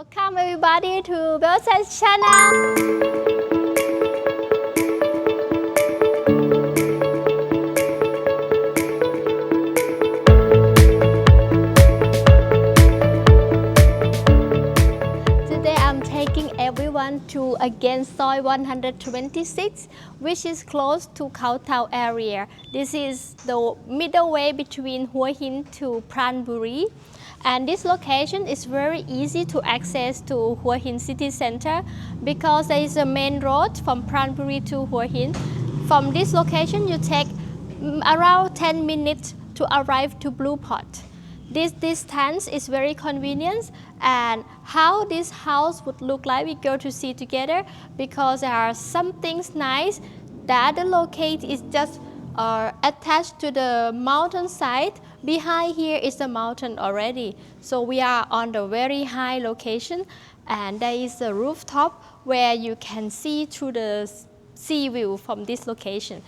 Welcome everybody to Belle's channel. Today I'm taking everyone to again Soi 126, which is close to Khao area. This is the middle way between Hua Hin to Pranburi. And this location is very easy to access to Hua Hin city center because there is a main road from Pranburi to Hua Hin. From this location, you take around 10 minutes to arrive to Bluport. This distance is very convenient, and how this house would look like we go to see together because there are some things nice that the locate is just attached to the mountain side. Behind here is the mountain already. So we are on the very high location, and there is a rooftop where you can see through the sea view from this location.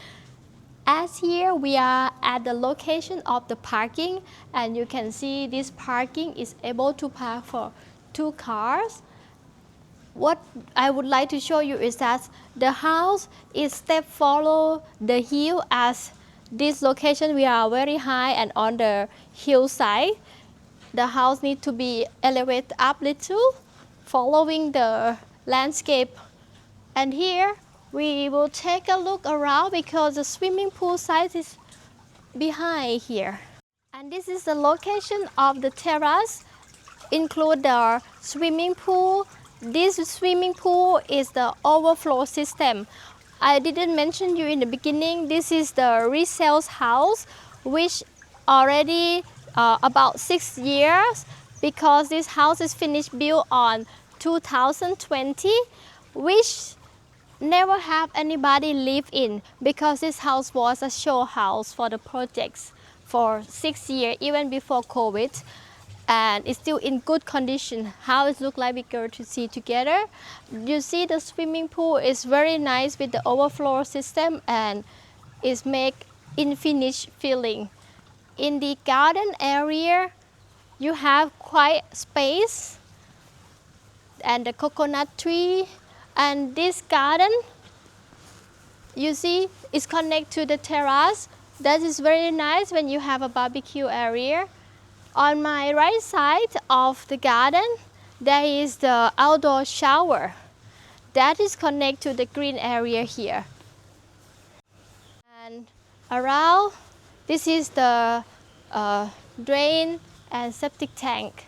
As here we are at the location of the parking, and you can see this parking is able to park for 2 cars. What I would like to show you is that the house is step follow the hill. As this location we are very high and on the hillside, the house needs to be elevated up little following the landscape. And here we will take a look around because the swimming pool site is behind here. And this is the location of the terrace, include the swimming pool. This swimming pool is the overflow system. I didn't mention you in the beginning, this is the resale house, which already about 6 years, because this house is finished built on 2020, which never have anybody live in because this house was a show house for the projects for 6 years, even before COVID. And it's still in good condition. How it look like we go to see together. You see the swimming pool is very nice with the overflow system and is make in finished feeling. In the garden area, you have quite space and the coconut tree. And this garden, you see, is connected to the terrace. That is very nice when you have a barbecue area. On my right side of the garden, there is the outdoor shower. That is connected to the green area here. And around, this is the drain and septic tank.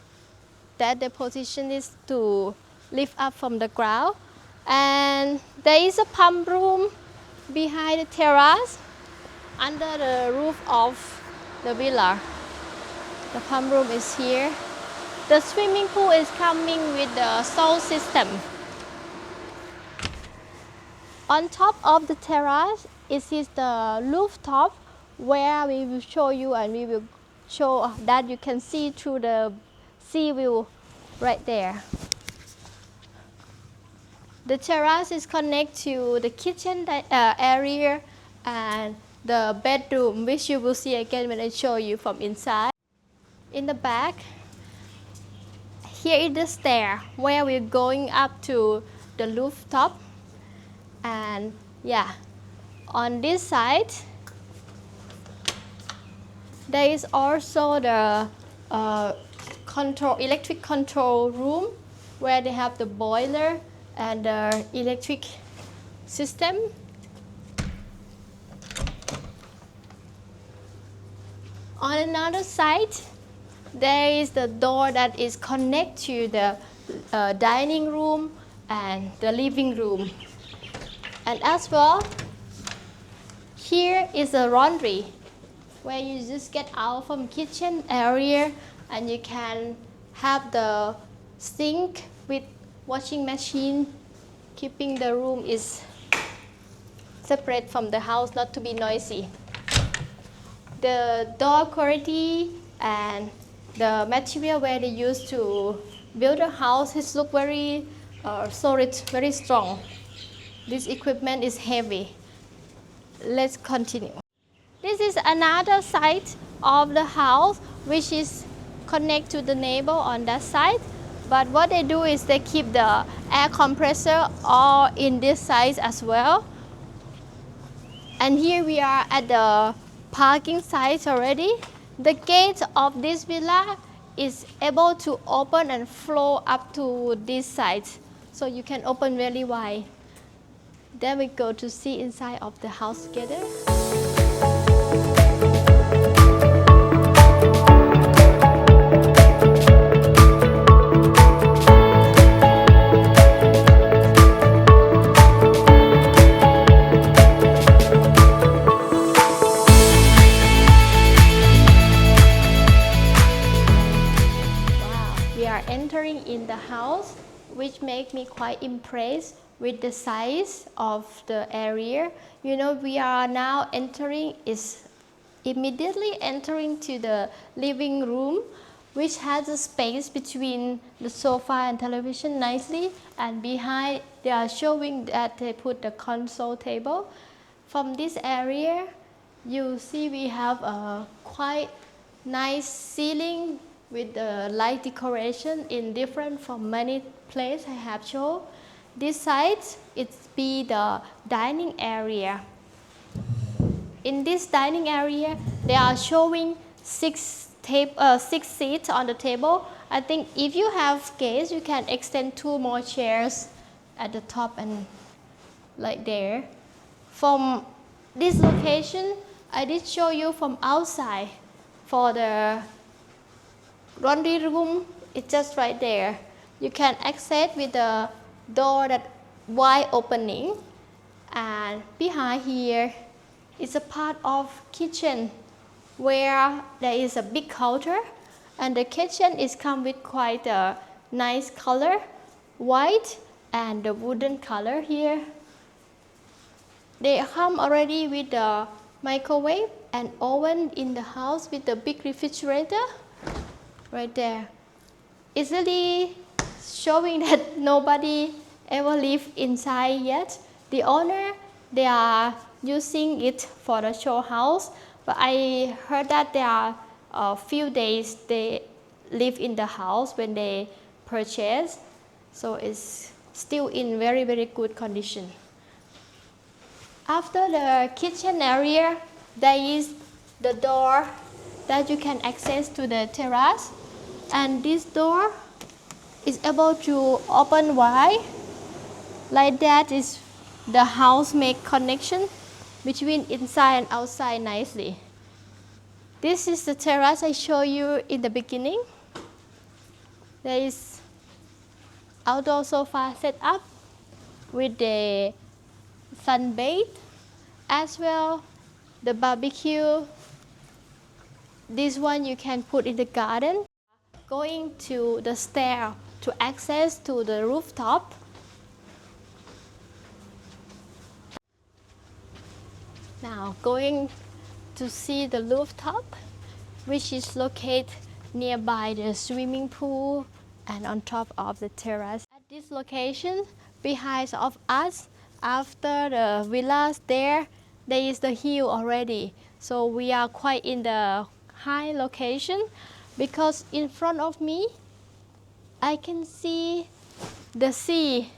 That the position is to lift up from the ground. And there is a pump room behind the terrace under the roof of the villa. The pump room is here. The swimming pool is coming with the sound system. On top of the terrace is the rooftop where we will show you, and we will show that you can see through the sea view right there. The terrace is connected to the kitchen area and the bedroom, which you will see again when I show you from inside. In the back, here is the stair where we're going up to the rooftop. And yeah, on this side, there is also the electric control room where they have the boiler and the electric system. On another side, there is the door that is connected to the dining room and the living room. And as well, here is a laundry where you just get out from kitchen area and you can have the sink with washing machine, keeping the room is separate from the house, not to be noisy. The door quality and the material where they used to build a house is look very solid, very strong. This equipment is heavy. Let's continue. This is another side of the house which is connected to the neighbor on that side. But what they do is they keep the air compressor all in this size as well. And here we are at the parking site already. The gate of this villa is able to open and flow up to this side. So you can open really wide. Then we go to see inside of the house together. Entering in the house, which make me quite impressed with the size of the area. You know, we are now immediately entering to the living room, which has a space between the sofa and television nicely, and behind they are showing that they put the console table. From this area, you see we have a quite nice ceiling with the light decoration in different from many places I have shown. This side, it be the dining area. In this dining area, they are showing six seats on the table. I think if you have guests, you can extend 2 more chairs at the top and like there. From this location, I did show you from outside. For the laundry room, it's just right there. You can access with the door that wide opening, and behind here is a part of kitchen where there is a big counter, and the kitchen is come with quite a nice color, white and the wooden color here. They come already with the microwave and oven in the house with the big refrigerator right there. It's really showing that nobody ever lived inside yet. The owner, they are using it for the show house, but I heard that there are a few days they live in the house when they purchase, so it's still in very good condition. After the kitchen area, there is the door that you can access to the terrace, and this door is able to open wide. Like that is the house make connection between inside and outside nicely. This is the terrace I showed you in the beginning. There is outdoor sofa set up with the sunbathe, as well the barbecue. This one you can put in the garden. Going to the stair to access to the rooftop. Now going to see the rooftop, which is located nearby the swimming pool and on top of the terrace. At this location, behind of us, after the villas there is the hill already. So we are quite in the high location, because in front of me, I can see the sea.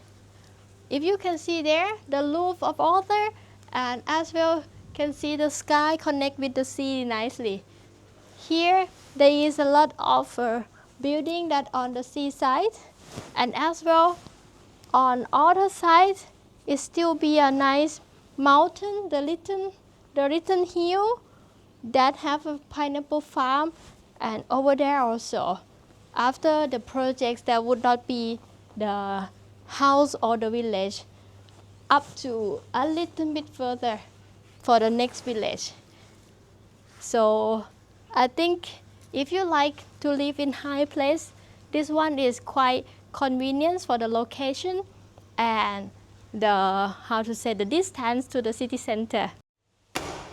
If you can see there, the roof of water, and as well can see the sky connect with the sea nicely. Here, there is a lot of building that on the seaside, and as well on other side, it still be a nice mountain, the little hill that have a pineapple farm, and over there also. After the projects, there would not be the house or the village, up to a little bit further for the next village. So I think if you like to live in high place, this one is quite convenient for the location and the distance to the city center.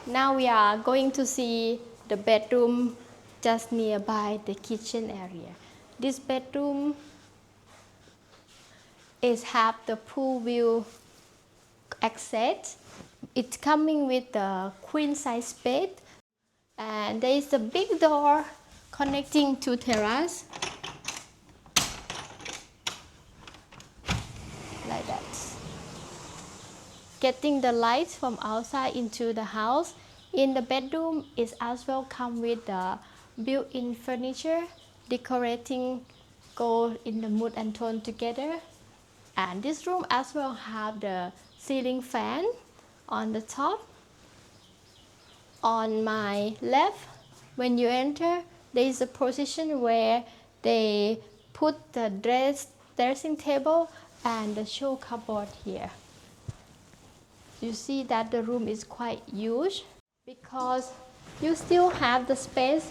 Now we are going to see the bedroom just nearby the kitchen area. This bedroom have the pool view access. It's coming with the queen size bed, and there is a big door connecting to terrace. like that. Getting the lights from outside into the house. In the bedroom is as well come with the built-in furniture, decorating gold in the mood and tone together. And this room as well have the ceiling fan on the top. On my left, when you enter, there is a position where they put the dressing table and the show cupboard here. You see that the room is quite huge because you still have the space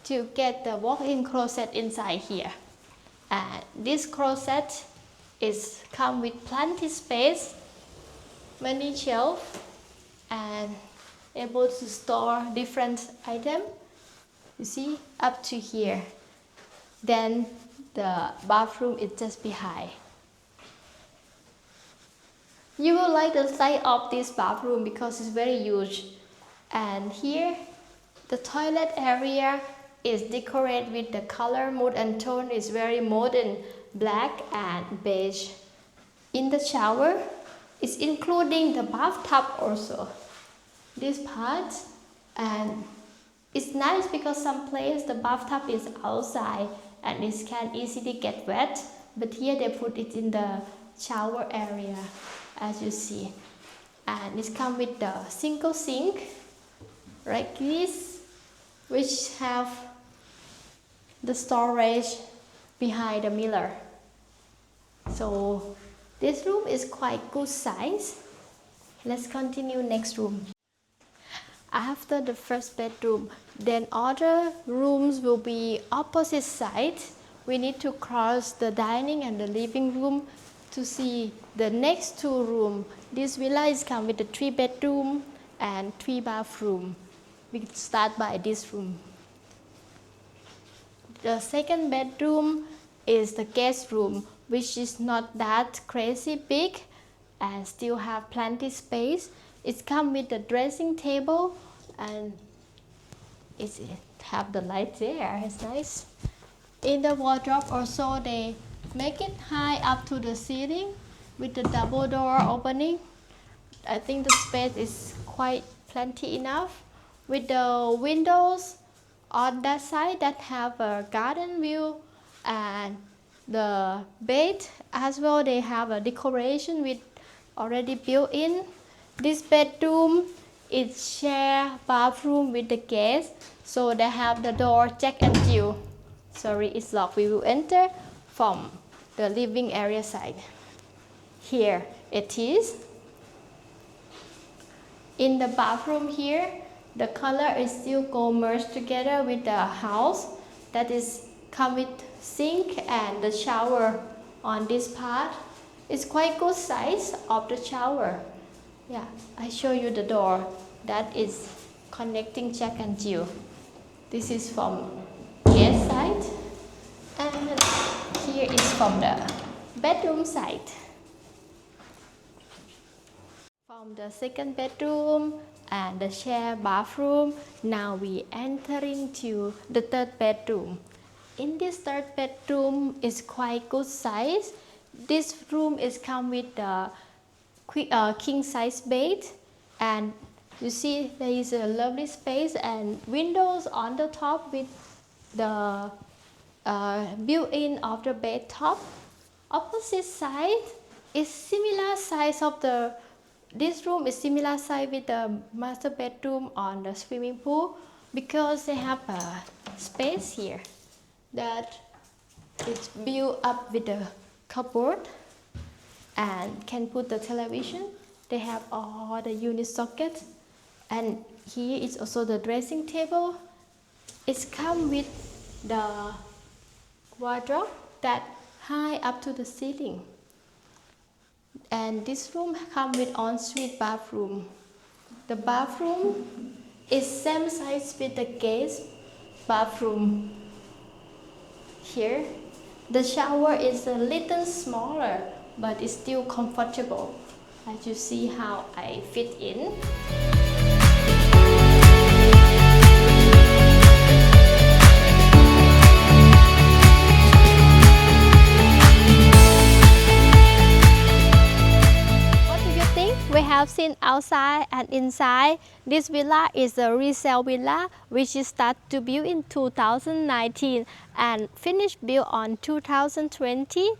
to get the walk-in closet inside here. And this closet is come with plenty space, many shelves, and able to store different items. You see, up to here. Then the bathroom is just behind. You will like the size of this bathroom because it's very huge. And here, the toilet area is decorated with the color, mood and tone is very modern, black and beige. In the shower, it's including the bathtub also. This part, and it's nice because some place the bathtub is outside and it can easily get wet, but here they put it in the shower area, as you see. And it comes with the single sink like this, which have the storage behind the mirror. So this room is quite good size. Let's continue next room. After the first bedroom, then other rooms will be opposite side. We need to cross the dining and the living room to see the next two rooms. This villa is come with a 3 bedroom and 3 bathroom. We start by this room. The second bedroom is the guest room, which is not that crazy big and still have plenty space. It comes with the dressing table and it have the light there. It's nice. In the wardrobe also they make it high up to the ceiling with the double door opening. I think the space is quite plenty enough. With the windows on that side that have a garden view, and the bed as well, they have a decoration with already built in. This bedroom is share bathroom with the guest, so they have the door Jack and Jill. Sorry, it's locked. We will enter from the living area side. Here it is. In the bathroom here, the color is still go merged together with the house. That is come with sink and the shower on this part. It's quite good size of the shower. Yeah, I show you the door that is connecting Jack and Jill. This is from guest side, and here is from the bedroom side. From the second bedroom and the shared bathroom, now we enter into the third bedroom. In this third bedroom is quite good size. This room is come with the king size bed, and you see there is a lovely space and windows on the top with the built-in of the bed top. Opposite side is similar size of the this room is similar size with the master bedroom on the swimming pool, because they have a space here that is built up with the cupboard and can put the television. They have all the unit sockets, and here is also the dressing table. It's come with the wardrobe that high up to the ceiling. And this room comes with ensuite bathroom. The bathroom is same size with the guest bathroom. Here, the shower is a little smaller, but it's still comfortable. As you see how I fit in. have seen outside and inside, this villa is a resale villa which is started to build in 2019 and finished built on 2020.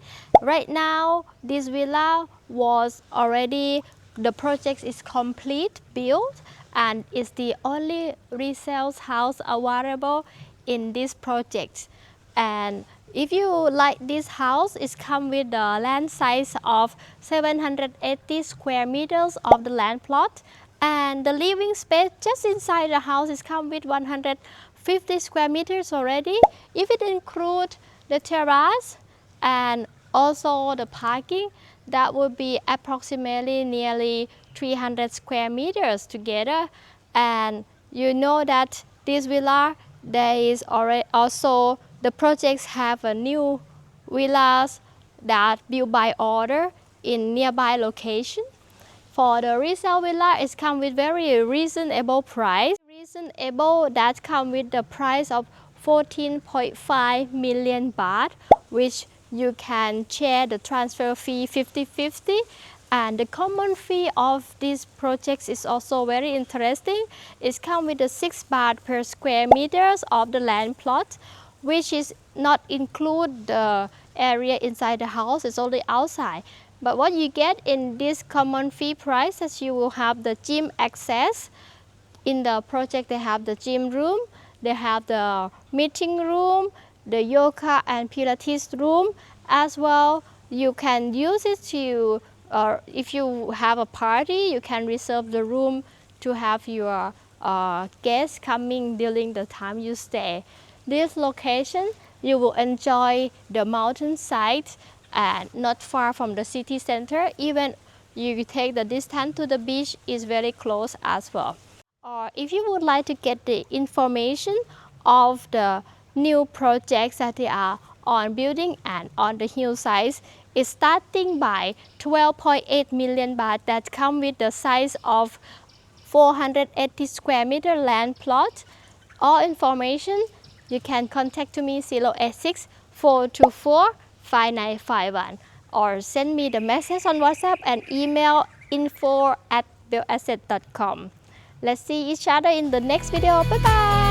Right now, this villa was already, the project is complete built and is the only resale house available in this project. And if you like this house, it comes with the land size of 780 square meters of the land plot, and the living space just inside the house is come with 150 square meters already. If it includes the terrace and also the parking, that would be approximately nearly 300 square meters together. And you know that this villa, there is already also the projects have a new villas that built by order in nearby location. For the resale villa, it comes with very reasonable price. Reasonable that come with the price of 14.5 million baht, which you can share the transfer fee 50-50. And the common fee of these projects is also very interesting. It comes with the 6 baht per square meters of the land plot, which is not include the area inside the house, it's only outside. But what you get in this common fee price is you will have the gym access. In the project, they have the gym room, they have the meeting room, the yoga and Pilates room as well. You can use it to, if you have a party, you can reserve the room to have your guests coming during the time you stay. This location, you will enjoy the mountainside and not far from the city center. Even you take the distance to the beach is very close as well. Or if you would like to get the information of the new projects that they are on building and on the hillside, it's starting by 12.8 million baht that come with the size of 480 square meter land plot. All information, you can contact to me 086 424 5951 or send me the message on WhatsApp and email info@belleasset.com. Let's see each other in the next video. Bye bye.